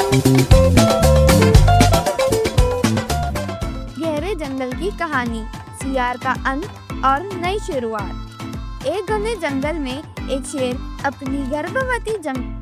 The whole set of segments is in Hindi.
गहरे जंगल की कहानी, सियार का अंत और नई शुरुआत। एक घने जंगल में एक शेर अपनी गर्भवती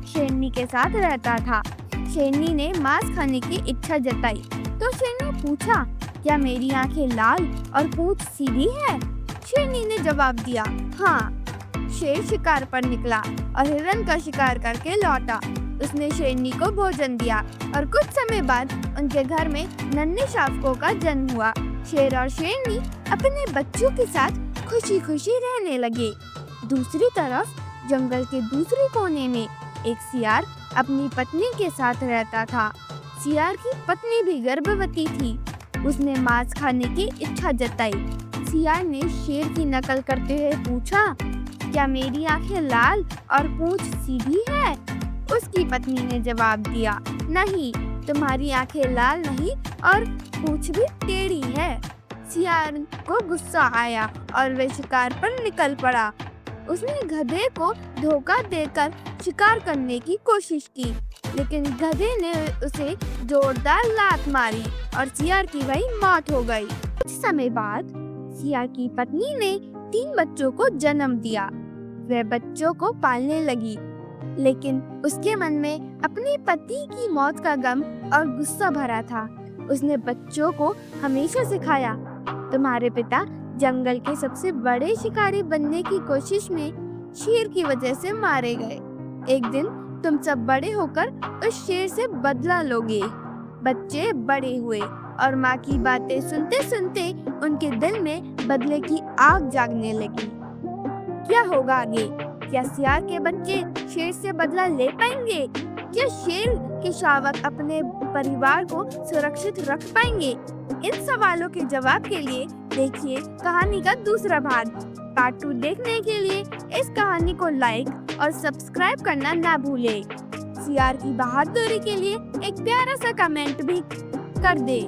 शेरनी के साथ रहता था। शेरनी ने मांस खाने की इच्छा जताई तो शेर ने पूछा, क्या मेरी आंखें लाल और पूंछ सीधी है? शेरनी ने जवाब दिया, हाँ। शेर शिकार पर निकला और हिरन का शिकार करके लौटा। उसने शेरनी को भोजन दिया और कुछ समय बाद उनके घर में नन्हे शावकों का जन्म हुआ। शेर और शेरनी अपने बच्चों के साथ खुशी खुशी रहने लगे। दूसरी तरफ जंगल के दूसरे कोने में एक सियार अपनी पत्नी के साथ रहता था। सियार की पत्नी भी गर्भवती थी। उसने मांस खाने की इच्छा जताई। सियार ने शेर की नकल करते हुए पूछा, क्या मेरी आंखें लाल और पूंछ सीधी है? उसकी पत्नी ने जवाब दिया, नहीं, तुम्हारी आंखें लाल नहीं और पूंछ भी टेढ़ी है। सियार को गुस्सा आया और वह शिकार पर निकल पड़ा। उसने गधे को धोखा देकर शिकार करने की कोशिश की, लेकिन गधे ने उसे जोरदार लात मारी और सियार की वही मौत हो गई। कुछ समय बाद सियार की पत्नी ने 3 बच्चों को जन्म दिया। वह बच्चों को पालने लगी, लेकिन उसके मन में अपने पति की मौत का गम और गुस्सा भरा था। उसने बच्चों को हमेशा सिखाया, तुम्हारे पिता जंगल के सबसे बड़े शिकारी बनने की कोशिश में शेर की वजह से मारे गए। एक दिन तुम सब बड़े होकर उस शेर से बदला लोगे। बच्चे बड़े हुए और माँ की बातें सुनते सुनते उनके दिल में बदले की आग जागने लगी। क्या होगा आगे? क्या सियार के बच्चे शेर से बदला ले पाएंगे? क्या शेर के शावक अपने परिवार को सुरक्षित रख पाएंगे? इन सवालों के जवाब के लिए देखिए कहानी का दूसरा भाग। पार्ट 2 देखने के लिए इस कहानी को लाइक और सब्सक्राइब करना ना भूलें। सियार की बहादुरी के लिए एक प्यारा सा कमेंट भी कर दे।